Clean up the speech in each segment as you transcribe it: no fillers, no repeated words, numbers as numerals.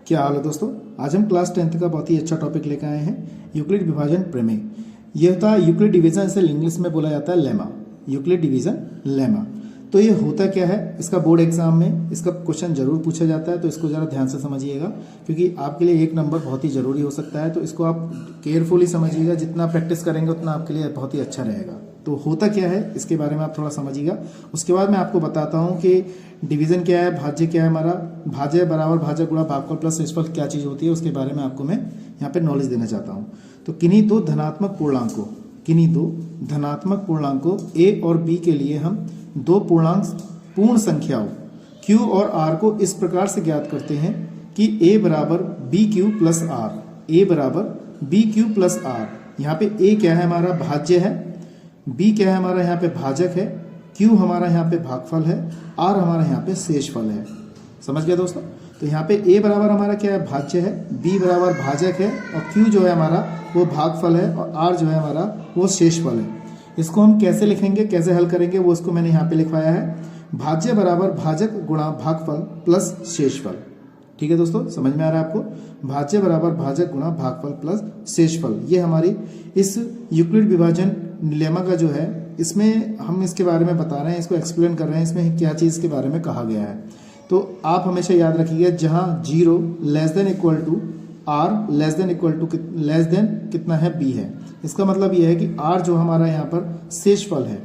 क्या हाल है दोस्तों। आज हम क्लास 10th का बहुत ही अच्छा टॉपिक लेकर आए हैं, यूक्लिड विभाजन प्रमेय। यह होता है यूक्लिड डिवीजन, इसे इंग्लिश में बोला जाता है लेमा, यूक्लिड डिवीजन लेमा। तो ये होता क्या है, इसका बोर्ड एग्जाम में इसका क्वेश्चन जरूर पूछा जाता है, तो इसको जरा ध्यान से समझिएगा क्योंकि आपके लिए एक नंबर बहुत ही जरूरी हो सकता है। तो इसको आप केयरफुली समझिएगा, जितना प्रैक्टिस करेंगे उतना आपके लिए बहुत ही अच्छा रहेगा। तो होता क्या है इसके बारे में आप थोड़ा समझिएगा, उसके बाद मैं आपको बताता हूँ कि डिवीजन क्या है, भाज्य क्या है। हमारा भाज्य बराबर भाजक गुणा भागफल प्लस शेषफल क्या चीज होती है, उसके बारे में आपको मैं यहाँ पे नॉलेज देना चाहता हूँ। तो किन्हीं दो धनात्मक पूर्णांकों ए और बी के लिए हम दो पूर्ण संख्याओं q और r को इस प्रकार से ज्ञात करते हैं कि a बराबर B Q plus R, a बराबर बी क्यू प्लस आर। यहाँ पे a क्या है, हमारा भाज्य है, b क्या है, हमारा यहाँ पे भाजक है, q हमारा यहाँ पे भागफल है, r हमारा यहाँ पे शेषफल है। समझ गया दोस्तों। तो यहाँ पे a बराबर हमारा क्या है, भाज्य है, b बराबर भाजक है और q जो है हमारा वो भागफल है और r जो है हमारा वो शेषफल है। इसको हम कैसे लिखेंगे, कैसे हल करेंगे, वो इसको मैंने यहाँ पे लिखवाया है, भाज्य बराबर भाजक गुणा भागफल प्लस शेषफल। ठीक है दोस्तों, समझ में आ रहा है आपको। भाज्य बराबर भाजक गुणा भागफल प्लस शेषफल, ये हमारी इस यूक्लिड विभाजन लेमा का जो है, इसमें हम इसके बारे में बता रहे हैं, इसको एक्सप्लेन कर रहे हैं, इसमें क्या चीज के बारे में कहा गया है। तो आप हमेशा याद रखिएगा, जहां 0 less than equal to R less than कितना है, बी है। इसका मतलब यह है कि आर जो हमारा यहाँ पर शेषफल है,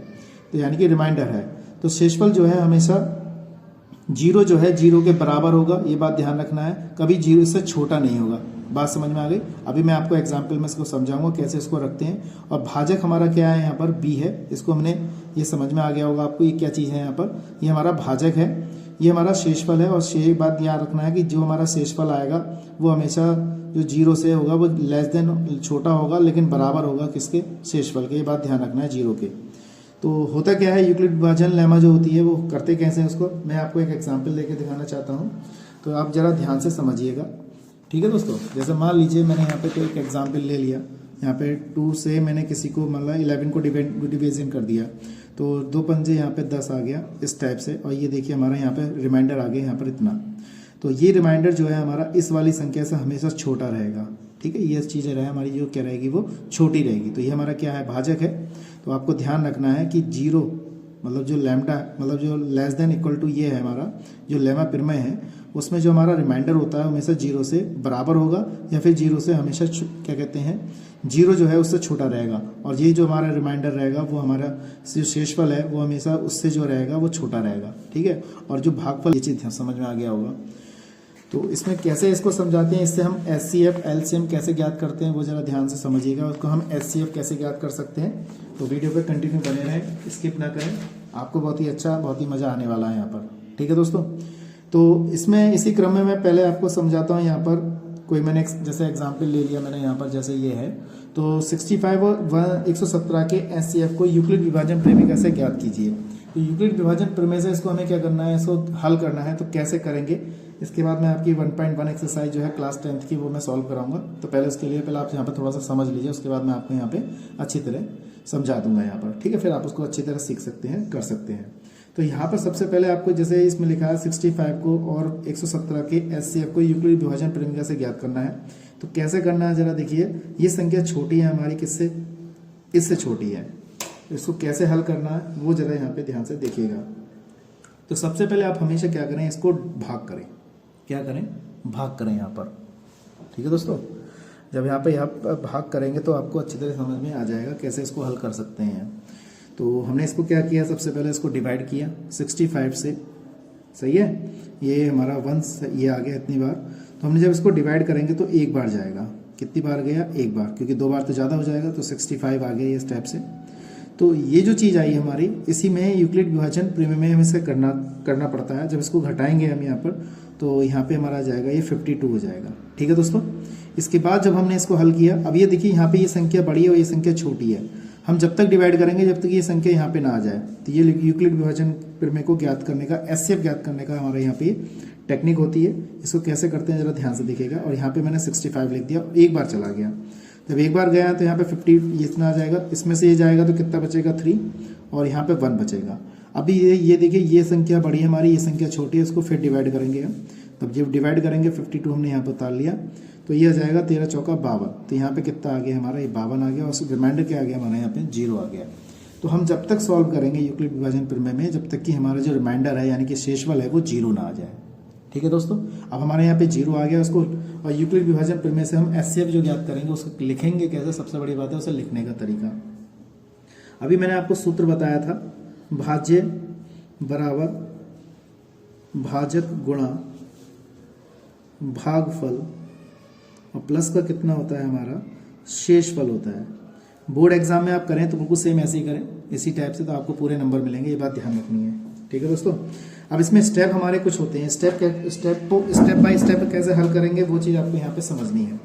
तो यानी कि रिमाइंडर है, तो शेषफल जो है हमेशा 0 जो है 0 के बराबर होगा। ये बात ध्यान रखना है, कभी 0 से छोटा नहीं होगा। बात समझ में आ गई। अभी मैं आपको एग्जाम्पल में इसको समझाऊंगा कैसे इसको रखते हैं। और भाजक हमारा क्या है, यहाँ पर बी है, इसको हमने, ये समझ में आ गया होगा आपको, ये क्या चीज़ है यहाँ पर, ये हमारा भाजक है, ये हमारा शेषफल है। और एक बात याद रखना है कि जो हमारा शेषफल आएगा वो हमेशा जो 0 से होगा वो लेस देन छोटा होगा, लेकिन बराबर होगा किसके, शेषफल के। ये बात ध्यान रखना है 0 के। तो होता क्या है, यूक्लिड विभाजन लेमा जो होती है वो करते कैसे हैं, उसको मैं आपको एक एग्जांपल लेके दिखाना चाहता हूँ, तो आप जरा ध्यान से समझिएगा। ठीक है दोस्तों, जैसे मान लीजिए मैंने यहाँ पे कोई एक एग्जांपल ले लिया, यहाँ पे 2 से मैंने किसी को मतलब 11 को डिवीजन कर दिया, तो 2 पंजे यहाँ पे 10 आ गया इस टाइप से। और ये देखिए हमारा यहाँ पे रिमाइंडर आ गया यहाँ पर इतना। तो ये रिमाइंडर जो है हमारा इस वाली संख्या से हमेशा छोटा रहेगा। ठीक है, ये चीज़ें रहे हमारी जो क्या रहेगी वो छोटी रहेगी। तो ये हमारा क्या है, भाजक है। तो आपको ध्यान रखना है कि 0 मतलब जो लैम्डा मतलब जो लेस देन इक्वल टू ये है हमारा जो लेमा प्रमेय है, उसमें जो हमारा रिमाइंडर होता है हमेशा 0 से बराबर होगा या फिर 0 से हमेशा क्या कहते हैं 0 जो है उससे छोटा रहेगा। और ये जो हमारा रिमाइंडर रहेगा वो हमारा जो शेषफल है वो हमेशा उससे जो रहेगा वो छोटा रहेगा। ठीक है, और जो भागफल, ये चीज़ समझ में आ गया होगा। तो इसमें कैसे इसको समझाते हैं, इससे हम HCF LCM कैसे ज्ञात करते हैं वो जरा ध्यान से समझिएगा। उसको हम HCF कैसे ज्ञात कर सकते हैं, तो वीडियो पे कंटिन्यू बने रहें, स्किप ना करें, आपको बहुत ही अच्छा बहुत ही मज़ा आने वाला है यहाँ पर। ठीक है दोस्तों, तो इसमें इसी क्रम में मैं पहले आपको समझाता हूँ। यहाँ पर कोई मैंने जैसे एग्जाम्पल ले लिया मैंने यहाँ पर, जैसे ये है, तो 65 और 117 के HCF को यूक्लिड विभाजन प्रमेय से ज्ञात कीजिए। तो यूक्लिड विभाजन प्रमेय से इसको हमें क्या करना है, इसको हल करना है। तो कैसे करेंगे, इसके बाद मैं आपकी 1.1 एक्सरसाइज जो है क्लास 10th की वो मैं सॉल्व कराऊंगा। तो पहले उसके लिए पहले आप यहाँ पर थोड़ा सा समझ लीजिए, उसके बाद मैं आपको यहाँ पे अच्छी तरह समझा दूंगा यहाँ पर। ठीक है, फिर आप उसको अच्छी तरह सीख सकते हैं, कर सकते हैं। तो यहाँ पर सबसे पहले आपको जैसे इसमें लिखा है 65 को और 117 के HCF को यूक्लिड विभाजन प्रमेय से ज्ञात करना है। तो कैसे करना है जरा देखिए, ये संख्या छोटी है हमारी किससे, इससे छोटी है। इसको कैसे हल करना है वो जरा यहाँ पे ध्यान से देखिएगा। तो सबसे पहले आप हमेशा क्या करें, इसको भाग करें। क्या करें, भाग करें यहाँ पर। ठीक है दोस्तों, जब यहाँ पे भाग करेंगे तो आपको अच्छी तरह समझ में आ जाएगा कैसे इसको हल कर सकते हैं। तो हमने इसको क्या किया, सबसे पहले इसको डिवाइड किया 65 से। सही है, ये हमारा 1 ये आ गया इतनी बार। तो हमने जब इसको डिवाइड करेंगे तो एक बार जाएगा, कितनी बार गया, एक बार, क्योंकि 2 बार तो ज़्यादा हो जाएगा। तो 65 आ गया ये इस टाइप से। तो ये जो चीज़ आई हमारी, इसी में यूक्लिड विभाजन प्रमेय में हमें इसे करना पड़ता है। जब इसको घटाएंगे हम यहाँ पर, तो यहाँ पे हमारा जाएगा ये 52 हो जाएगा। ठीक है दोस्तों, इसके बाद जब हमने इसको हल किया, अब ये देखिए यहाँ पे ये संख्या बड़ी है और ये संख्या छोटी है। हम जब तक डिवाइड करेंगे जब तक ये संख्या यहाँ पे ना आ जाए। तो ये यूक्लिड विभाजन प्रमेय को ज्ञात करने का, HCF ज्ञात करने का हमारे यहाँ पे टेक्निक होती है। इसको कैसे करते हैं जरा ध्यान से देखिएगा। और यहाँ पे मैंने 65 लिख दिया, एक बार चला गया। जब एक बार गया तो यहाँ पे 50 ये इतना आ जाएगा, इसमें से ये जाएगा तो कितना बचेगा 3 और यहाँ पे 1 बचेगा। अभी ये देखिए ये संख्या बड़ी है हमारी, ये संख्या छोटी है, इसको फिर डिवाइड करेंगे हम। तब जब डिवाइड करेंगे 52 हमने यहाँ पे उतार लिया, तो ये आ जाएगा 13 चौका 52। तो यहाँ पे कितना आ गया हमारा, ये 52 आ गया, और रिमाइंडर क्या आ गया हमारा यहाँ पे 0 आ गया। तो हम जब तक सॉल्व करेंगे यूक्लिड विभाजन प्रमेय में, जब तक कि हमारा जो रिमाइंडर है यानी कि शेषफल है वो 0 ना आ जाए। ठीक है दोस्तों, अब हमारे यहाँ पे 0 आ गया उसको, और यूक्लिड विभाजन प्रमेय से हम एचसीएफ जो ज्ञात करेंगे उसको लिखेंगे कैसे, सबसे बड़ी बात है उसे लिखने का तरीका। अभी मैंने आपको सूत्र बताया था, भाज्य बराबर भाजक गुणा भागफल, और प्लस का कितना होता है हमारा, शेषफल होता है। बोर्ड एग्जाम में आप करें तो बिल्कुल सेम ऐसे ही करें, इसी टाइप से, तो आपको पूरे नंबर मिलेंगे, ये बात ध्यान रखनी है। ठीक है दोस्तों, अब इसमें स्टेप हमारे कुछ होते हैं, स्टेप बाय स्टेप कैसे हल करेंगे वो चीज़ आपको यहाँ पे समझनी है।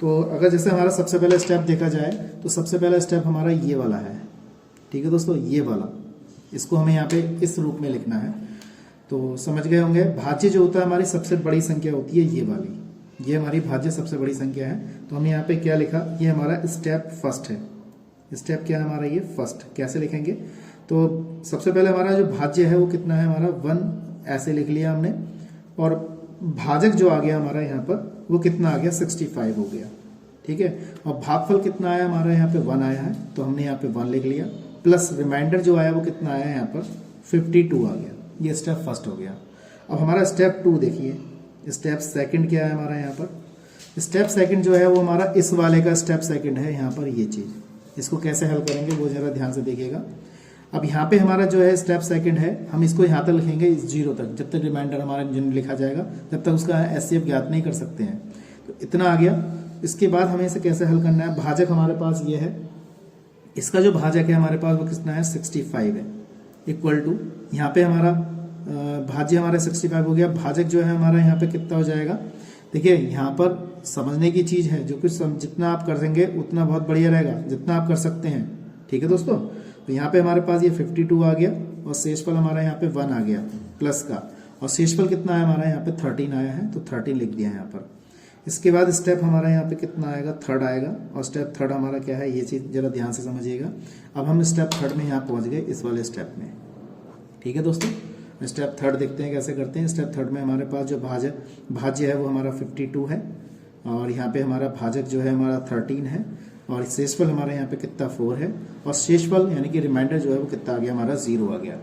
तो अगर जैसे हमारा सबसे पहला स्टेप देखा जाए तो सबसे पहला स्टेप हमारा ये वाला है। ठीक है दोस्तों, ये वाला, इसको हमें यहाँ पे इस रूप में लिखना है। तो समझ गए होंगे, भाज्य जो होता है हमारी सबसे बड़ी संख्या होती है ये वाली, ये हमारी भाज्य सबसे बड़ी संख्या है। तो हमने यहाँ पे क्या लिखा, ये हमारा स्टेप फर्स्ट है। स्टेप क्या है हमारा, ये फर्स्ट। कैसे लिखेंगे, तो सबसे पहले हमारा जो भाज्य है वो कितना है हमारा 1, ऐसे लिख लिया हमने, और भाजक जो आ गया हमारा यहाँ पर वो कितना आ गया 65 हो गया। ठीक है, और भागफल कितना आया हमारा यहाँ पे 1 आया है, तो हमने यहाँ पे 1 लिख लिया, प्लस रिमाइंडर जो आया वो कितना आया यहाँ पर 52 आ गया। ये स्टेप फर्स्ट हो गया। अब हमारा स्टेप 2 देखिए, स्टेप सेकंड क्या है हमारा यहाँ पर, स्टेप सेकंड जो है वो हमारा इस वाले का स्टेप सेकंड है यहाँ पर, ये चीज़, इसको कैसे हल करेंगे वो जरा ध्यान से देखिएगा। अब यहाँ पे हमारा जो है स्टेप सेकंड है, हम इसको यहाँ तक लिखेंगे 0 तक, जब तक रिमाइंडर हमारा जिन लिखा जाएगा तब तक उसका एचसीएफ ज्ञात नहीं कर सकते हैं। तो इतना आ गया। इसके बाद हमें इसे कैसे हल करना है, भाजक हमारे पास ये है, इसका जो भाजक है हमारे पास वो कितना है 65 है, इक्वल टू यहाँ पे हमारा भाज्य हमारा 65 हो गया, भाजक जो है हमारा यहाँ पे कितना हो जाएगा। देखिए यहाँ पर समझने की चीज है, जो कुछ जितना आप करेंगे उतना बहुत बढ़िया रहेगा, जितना आप कर सकते हैं। ठीक है दोस्तों, तो यहाँ पे हमारे पास ये 52 आ गया, और शेषफल हमारा यहाँ पे 1 आ गया प्लस का, और शेषफल कितना है हमारा यहाँ पे 13 आया है, तो 13 लिख दिया यहाँ पर। इसके बाद स्टेप हमारा यहाँ पे कितना आएगा, थर्ड आएगा, और स्टेप थर्ड हमारा क्या है, ये चीज जरा ध्यान से समझिएगा। अब हम स्टेप थर्ड में यहाँ पहुंच गए, इस वाले स्टेप में। ठीक है दोस्तों, स्टेप थर्ड देखते हैं कैसे करते हैं। स्टेप थर्ड में हमारे पास जो भाज्य है वो हमारा 52 है, और यहाँ पे हमारा भाजक जो है हमारा 13 है, और शेषफल हमारे यहाँ पे कितना 4 है, और शेषफल यानी कि रिमाइंडर जो है वो कितना आ गया हमारा 0 आ गया।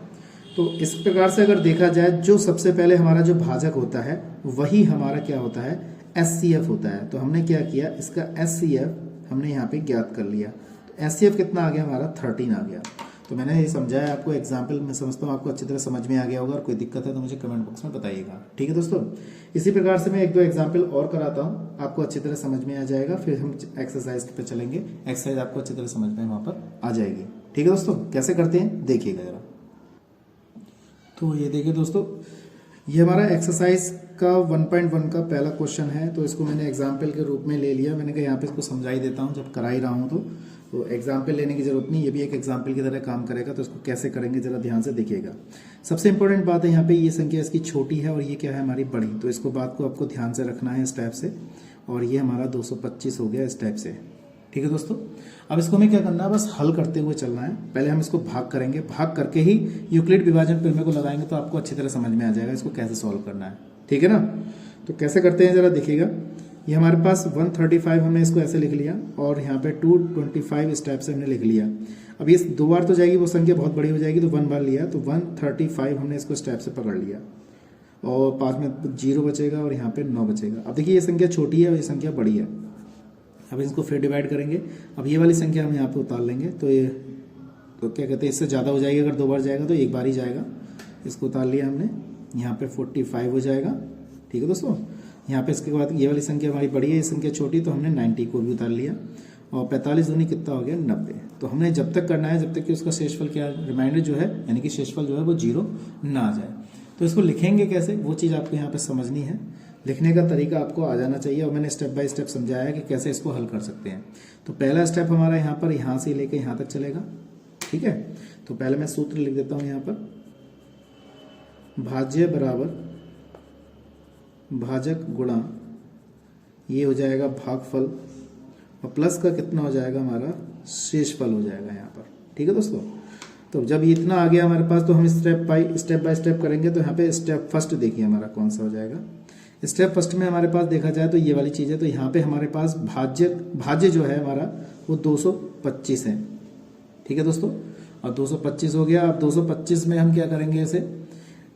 तो इस प्रकार से अगर देखा जाए, जो सबसे पहले हमारा जो भाजक होता है वही हमारा क्या होता है, एचसीएफ होता है। तो हमने क्या किया, इसका एचसीएफ हमने यहाँ पे ज्ञात कर लिया। तो एचसीएफ कितना आ गया हमारा 13 आ गया। तो मैंने ये समझाया आपको, एग्जाम्पल में समझता हूँ आपको अच्छी तरह समझ में आ गया होगा, और कोई दिक्कत है तो मुझे कमेंट बॉक्स में बताइएगा। ठीक है दोस्तों, इसी प्रकार से मैं 1-2 एग्जाम्पल और कराता हूँ, आपको अच्छी तरह समझ में आ जाएगा। फिर हम एक्सरसाइज पे चलेंगे, एक्सरसाइज आपको अच्छी तरह समझ में वहाँ पर आ जाएगी। ठीक है दोस्तों, कैसे करते हैं देखिएगा जरा। तो ये देखिए दोस्तों, ये हमारा एक्सरसाइज का 1.1 का पहला क्वेश्चन है। तो इसको मैंने एग्जाम्पल के रूप में ले लिया, मैंने कहा यहाँ पे इसको समझा ही देता हूँ, जब करा ही रहा हूँ तो एग्जाम्पल लेने की जरूरत नहीं, ये भी एक एग्जाम्पल की तरह काम करेगा। तो इसको कैसे करेंगे जरा ध्यान से देखिएगा। सबसे इंपॉर्टेंट बात है यहाँ पे, ये संख्या इसकी छोटी है और ये क्या है हमारी बड़ी, तो इसको बात को आपको ध्यान से रखना है इस टाइप से। और ये हमारा 225 हो गया इस टाइप से। ठीक है दोस्तों, अब इसको हमें क्या करना है, बस हल करते हुए चलना है। पहले हम इसको भाग करेंगे, भाग करके ही यूक्लिड विभाजन प्रमेय को लगाएंगे, तो आपको अच्छी तरह समझ में आ जाएगा इसको कैसे सॉल्व करना है। ठीक है ना, तो कैसे करते हैं जरा देखिएगा। ये हमारे पास 135 हमने इसको ऐसे लिख लिया, और यहाँ पे 225 इस टाइप से हमने लिख लिया। अब ये 2 बार तो जाएगी, वो संख्या बहुत बड़ी हो जाएगी, तो 1 बार लिया, तो 135 हमने इसको इस टाइप से पकड़ लिया, और पास में 0 बचेगा और यहाँ पे 9 बचेगा। अब देखिए ये संख्या छोटी है और ये संख्या बड़ी है। अब इसको फिर डिवाइड करेंगे, अब ये वाली संख्या हम यहाँ पे उतार लेंगे, तो ये तो क्या कहते हैं, इससे ज़्यादा हो जाएगी। अगर 2 बार जाएगा तो 1 बार ही जाएगा। इसको उतार लिया हमने, यहाँ पे 45 हो जाएगा। ठीक है दोस्तों, यहाँ पे इसके बाद ये वाली संख्या हमारी बड़ी है, ये संख्या छोटी, तो हमने 90 को भी उतार लिया, और 45 दूनी कितना हो गया 90। तो हमने जब तक करना है जब तक कि उसका शेषफल क्या रिमाइंडर जो है यानी कि शेषफल जो है वो 0 ना आ जाए। तो इसको लिखेंगे कैसे, वो चीज़ आपको यहाँ पे समझनी है। लिखने का तरीका आपको आ जाना चाहिए, और मैंने स्टेप बाय स्टेप समझाया कि कैसे इसको हल कर सकते हैं। तो पहला स्टेप हमारा यहाँ पर यहाँ से लेके यहाँ तक चलेगा। ठीक है, तो पहले मैं सूत्र लिख देता हूँ यहाँ पर, भाज्य बराबर भाजक गुणा ये हो जाएगा भागफल, और प्लस का कितना हो जाएगा हमारा शेषफल हो जाएगा यहाँ पर। ठीक है दोस्तों, तो जब इतना आ गया हमारे पास, तो हम स्टेप बाय स्टेप करेंगे। तो यहाँ पे स्टेप फर्स्ट देखिए हमारा कौन सा हो जाएगा, स्टेप फर्स्ट में हमारे पास देखा जाए तो ये वाली चीज़ है, तो यहाँ पे हमारे पास भाज्य जो है हमारा वो 225 है। ठीक है दोस्तों, और 225 हो गया। अब 225 में हम क्या करेंगे इसे,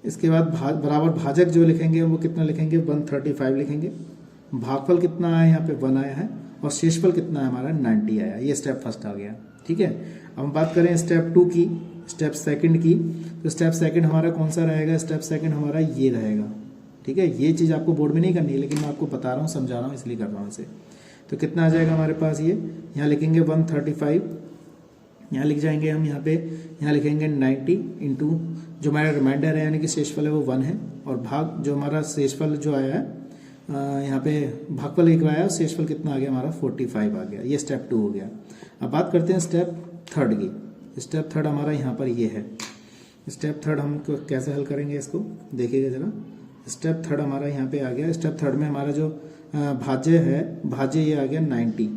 इसके बाद बराबर भाजक जो लिखेंगे वो कितना लिखेंगे, 135 लिखेंगे। भागफल कितना आया, यहाँ पे 1 आया है, और शेषफल कितना है हमारा 90 आया। ये स्टेप फर्स्ट आ गया। ठीक है, अब हम बात करें स्टेप 2 की, स्टेप सेकंड की, तो स्टेप सेकंड हमारा कौन सा रहेगा, स्टेप सेकंड हमारा ये रहेगा। ठीक है, ये चीज़ आपको बोर्ड में नहीं करनी है, लेकिन मैं आपको बता रहा हूँ, समझा रहा हूँ, इसलिए कर रहा हूँ इसे। तो कितना आ जाएगा हमारे पास, ये यहाँ लिखेंगे 135, यहाँ लिख जाएंगे हम, यहाँ लिखेंगे 90 इंटू जो हमारा रिमाइंडर है यानी कि शेषफल है वो 1 है, और भाग जो हमारा शेषफल जो आया है यहाँ पे भागफल एक आया, शेषफल कितना आ गया हमारा 45 आ गया। ये स्टेप 2 हो गया। अब बात करते हैं स्टेप थर्ड की। स्टेप थर्ड हमारा यहाँ पर ये है। स्टेप थर्ड हम कैसे हल करेंगे इसको देखिएगा जरा। स्टेप थर्ड हमारा यहाँ पे आ गया। स्टेप थर्ड में हमारा जो भाज्य है, भाज्य ये आ गया 90।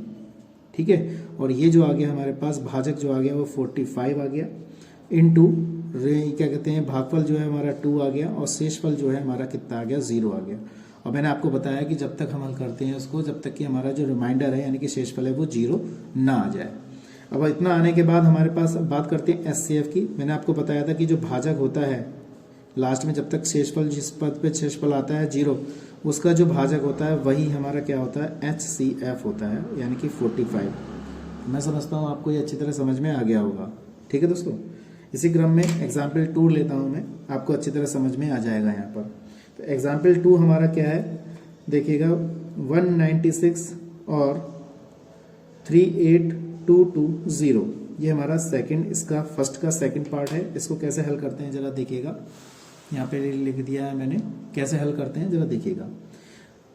ठीक है, और ये जो आ गया हमारे पास भाजक जो आ गया वो 45 आ गया, इनटू क्या कहते हैं भागफल जो है हमारा 2 आ गया, और शेषफल जो है हमारा कितना आ गया 0 आ गया। और मैंने आपको बताया कि जब तक हम हल करते हैं उसको, जब तक कि हमारा जो रिमाइंडर है यानी कि शेषफल है वो 0 ना आ जाए। अब इतना आने के बाद हमारे पास बात करते हैं SCF की। मैंने आपको बताया था कि जो भाजक होता है लास्ट में, जब तक शेषफल जिस पद पे शेषफल आता है 0, उसका जो भाजक होता है वही हमारा क्या होता है HCF होता है, यानी कि 45। मैं समझता हूँ आपको ये अच्छी तरह समझ में आ गया होगा। ठीक है दोस्तों, इसी क्रम में एग्जाम्पल 2 लेता हूँ मैं, आपको अच्छी तरह समझ में आ जाएगा यहाँ पर। तो एग्जाम्पल 2 हमारा क्या है देखिएगा, 196 और 38220, ये हमारा सेकंड, इसका फर्स्ट का सेकंड पार्ट है। इसको कैसे हल करते हैं जरा देखिएगा, यहाँ पे लिख दिया है मैंने, कैसे हल करते हैं जरा देखिएगा।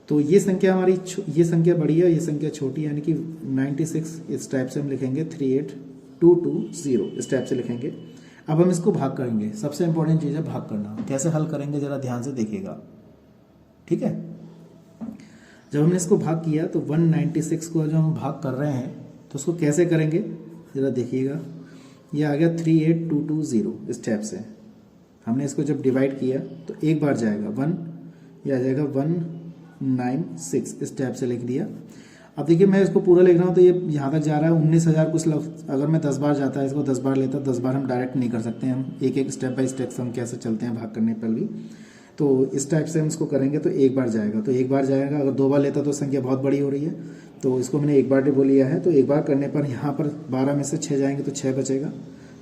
तो ये संख्या हमारी, ये संख्या बड़ी है, ये संख्या छोटी है, यानी कि 96 इस टाइप से हम लिखेंगे, 38220 इस टाइप से लिखेंगे। अब हम इसको भाग करेंगे। सबसे इंपॉर्टेंट चीज़ है भाग करना। कैसे हल करेंगे जरा ध्यान से देखिएगा। ठीक है, जब हमने इसको भाग किया तो 196 को जब हम भाग कर रहे हैं तो उसको कैसे करेंगे जरा देखिएगा। ये आ गया 38220 इस टाइप से। हमने इसको जब डिवाइड किया तो एक बार जाएगा 1, ये आ जाएगा 196 इस टाइप से लिख दिया। अब देखिए मैं इसको पूरा लिख रहा हूँ तो ये यहाँ तक जा रहा है 19,000 कुछ लफ्ज। अगर मैं 10 बार जाता है, इसको 10 बार लेता, 10 बार हम डायरेक्ट नहीं कर सकते, हम एक एक स्टेप बाय स्टेप हम कैसे चलते हैं भाग करने पर भी। तो इस टाइप से हम इसको करेंगे तो एक बार जाएगा, तो एक बार जाएगा। अगर 2 बार लेता तो संख्या बहुत बड़ी हो रही है, तो इसको मैंने एक बार डिबो लिया है। तो एक बार करने पर यहाँ पर 12 में से 6 जाएंगे तो 6 बचेगा,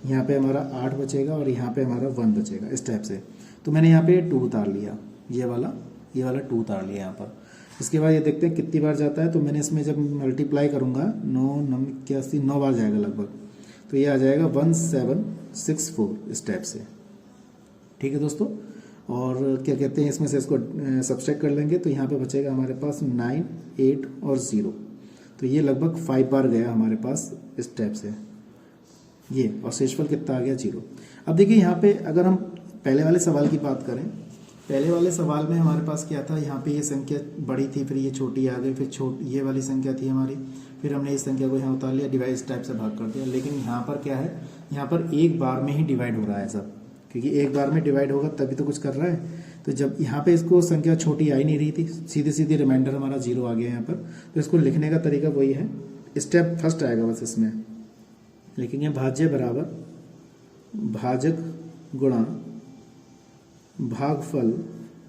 यहाँ पे हमारा 8 बचेगा, और यहाँ पे हमारा 1 बचेगा इस टाइप से। तो मैंने यहाँ पे 2 उतार लिया, ये वाला 2 उतार लिया यहाँ पर। इसके बाद ये देखते हैं कितनी बार जाता है। तो मैंने इसमें जब मल्टीप्लाई करूँगा 9 बार जाएगा लगभग, तो ये आ जाएगा 1764 इस टाइप से। ठीक है दोस्तों, और क्या कहते हैं इसमें से इसको सब्सट्रैक्ट कर लेंगे तो यहाँ पे बचेगा हमारे पास 9, 8 और 0। तो ये लगभग 5 बार गया हमारे पास इस टाइप से ये, और शेषफल कितना आ गया 0। अब देखिए यहाँ पे अगर हम पहले वाले सवाल की बात करें, पहले वाले सवाल में हमारे पास क्या था, यहाँ पे ये संख्या बड़ी थी, फिर ये छोटी आ गई, फिर ये वाली संख्या थी हमारी, फिर हमने इस संख्या को यहाँ उतार लिया, डिवाइड इस टाइप से भाग कर दिया। लेकिन यहाँ पर क्या है, यहाँ पर एक बार में ही डिवाइड हो रहा है सब, क्योंकि एक बार में डिवाइड होगा तभी तो कुछ कर रहा है। तो जब यहाँ पे इसको संख्या छोटी आ ही नहीं रही थी, सीधी सीधी रिमाइंडर हमारा 0 आ गया यहाँ पर। तो इसको लिखने का तरीका वही है, स्टेप फर्स्ट आएगा बस इसमें लिखेंगे भाज्य बराबर भाजक गुणा भागफल,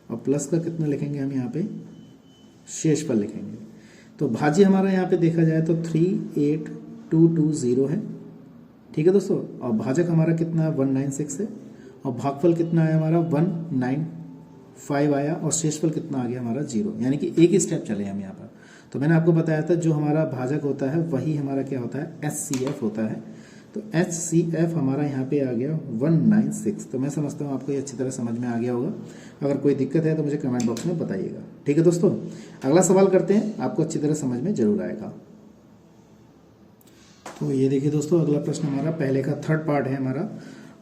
और प्लस का कितना लिखेंगे हम यहाँ पे शेषफल लिखेंगे। तो भाज्य हमारा यहाँ पे देखा जाए तो 38220 है। ठीक है दोस्तों, और भाजक हमारा कितना है 196 है, और भागफल कितना है हमारा 195 आया, और शेषफल कितना आ गया हमारा 0, यानी कि एक ही स्टेप चले हम यहाँ पर। तो मैंने आपको बताया था जो हमारा भाजक होता है वही हमारा क्या होता है HCF होता है। तो HCF हमारा यहाँ पे आ गया 196। तो मैं समझता हूँ आपको ये अच्छी तरह समझ में आ गया होगा। अगर कोई दिक्कत है तो मुझे कमेंट बॉक्स में बताइएगा। ठीक है दोस्तों, अगला सवाल करते हैं, आपको अच्छी तरह समझ में जरूर आएगा। तो ये देखिए दोस्तों, अगला प्रश्न हमारा पहले का थर्ड पार्ट है हमारा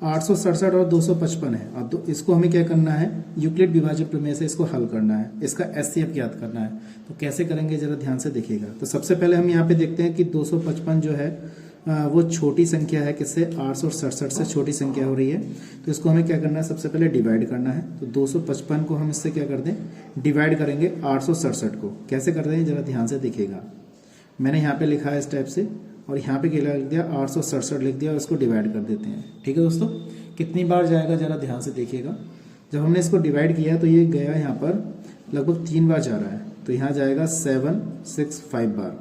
867 और 255 है। अब इसको हमें क्या करना है, यूक्लिड विभाज्य प्रमेय से इसको हल करना है, इसका HCF ज्ञात करना है। तो कैसे करेंगे जरा ध्यान से देखिएगा। तो सबसे पहले हम यहाँ पे देखते हैं कि 255 जो है वो छोटी संख्या है किससे, 867 से छोटी संख्या हो रही है। तो इसको हमें क्या करना है, सबसे पहले डिवाइड करना है। तो 255 को हम इससे क्या कर दें, डिवाइड करेंगे 867 को। कैसे कर दें जरा ध्यान से देखिएगा। मैंने यहाँ पे लिखा है इस टाइप से, और यहाँ पे क्या लिख दिया, 867 लिख दिया, और इसको डिवाइड कर देते हैं। ठीक है दोस्तों, कितनी बार जाएगा जरा ध्यान से देखिएगा। जब हमने इसको डिवाइड किया तो ये गया यहाँ पर लगभग 3 बार जा रहा है। तो यहाँ जाएगा 765 बार,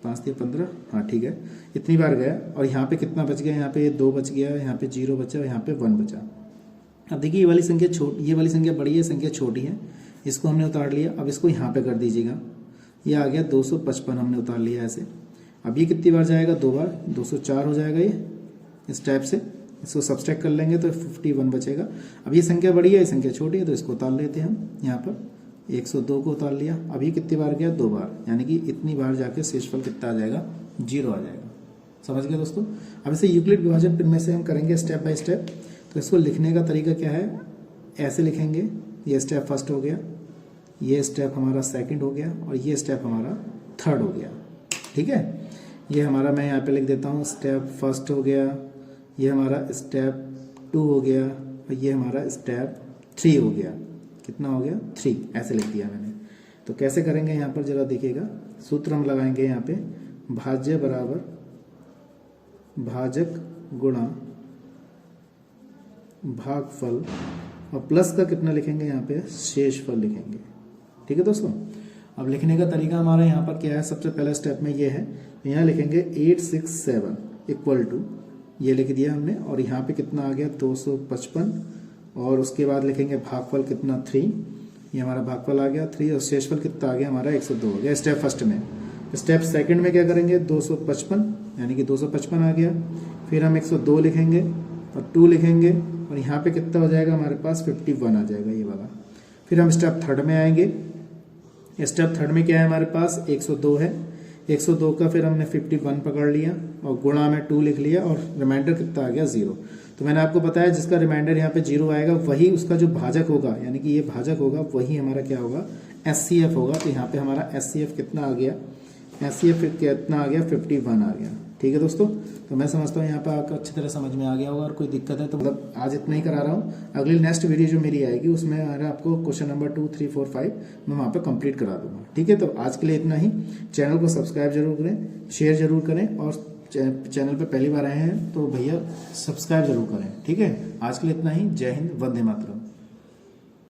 5 3 15, हाँ ठीक है, इतनी बार गया। और यहाँ पे कितना बच गया, यहाँ पे 2 बच गया, यहाँ पे 0 बचा, यहाँ पे 1 बचा। अब देखिए ये वाली संख्या बड़ी है, संख्या छोटी है, इसको हमने उतार लिया। अब इसको यहाँ पे कर दीजिएगा, ये आ गया 255, हमने उतार लिया ऐसे। अब ये कितनी बार जाएगा, 2 बार, 204 हो जाएगा ये इस टाइप से। इसको सब्सट्रैक्ट कर लेंगे तो 51 बचेगा। अब ये संख्या बड़ी है, ये संख्या छोटी है, तो इसको उतार लेते हैं हम। यहाँ पर 102 को उतार लिया। अब ये कितनी बार गया, 2 बार, यानी कि इतनी बार जाके शेषफल कितना आ जाएगा, 0 आ जाएगा। समझ गए दोस्तों। अब इसे यूक्लिड विभाजन में से हम करेंगे स्टेप बाय स्टेप। तो इसको लिखने का तरीका क्या है, ऐसे लिखेंगे। ये स्टेप फर्स्ट हो गया, ये स्टेप हमारा सेकंड हो गया, और ये स्टेप हमारा थर्ड हो गया। ठीक है, ये हमारा, मैं यहाँ पे लिख देता हूँ, स्टेप फर्स्ट हो गया, ये हमारा स्टेप 2 हो गया, और ये हमारा स्टेप 3 हो गया। कितना हो गया, 3, ऐसे लिख दिया मैंने। तो कैसे करेंगे यहाँ पर जरा देखिएगा। सूत्र हम लगाएंगे यहाँ पे, भाज्य बराबर भाजक गुणा भागफल, और प्लस का कितना लिखेंगे यहाँ पे, शेषफल लिखेंगे। ठीक है दोस्तों। अब लिखने का तरीका हमारा यहाँ पर क्या है, सबसे पहला स्टेप में ये है, यहाँ लिखेंगे 867 इक्वल टू, ये लिख दिया हमने, और यहाँ पे कितना आ गया, 255, और उसके बाद लिखेंगे भागफल कितना, 3, ये हमारा भागफल आ गया 3, और शेषफल कितना आ गया हमारा, 102 हो गया स्टेप फर्स्ट में। स्टेप सेकंड में क्या करेंगे, 255, यानी कि 255 आ गया। फिर हम 102 लिखेंगे और 2 लिखेंगे, और यहाँ पे कितना हो जाएगा हमारे पास, 51 आ जाएगा ये वाला। फिर हम स्टेप थर्ड में आएंगे। स्टेप थर्ड में क्या है हमारे पास, 102 है, 102 का फिर हमने 51 पकड़ लिया, और गुणा में 2 लिख लिया, और रिमाइंडर कितना आ गया, 0। तो मैंने आपको बताया जिसका रिमाइंडर यहाँ पे 0 आएगा, वही उसका जो भाजक होगा, यानी कि ये भाजक होगा, वही हमारा क्या होगा, SCF होगा। तो यहाँ पे हमारा SCF कितना आ गया, SCF कितना आ गया, 51 आ गया। ठीक है दोस्तों। तो मैं समझता हूँ यहाँ पर आपको अच्छी तरह समझ में आ गया होगा। और कोई दिक्कत है तो मतलब आज इतना ही करा रहा हूँ। अगली नेक्स्ट वीडियो जो मेरी आएगी उसमें आपको क्वेश्चन नंबर 2, 3, 4, 5 मैं वहाँ पे कंप्लीट करा दूंगा। ठीक है, तो आज के लिए इतना ही। चैनल को सब्सक्राइब जरूर करें, शेयर जरूर करें, और चैनल पे पहली बार आए हैं तो भैया सब्सक्राइब जरूर करें। ठीक है, आज के लिए इतना ही। जय हिंद, वंदे मातरम।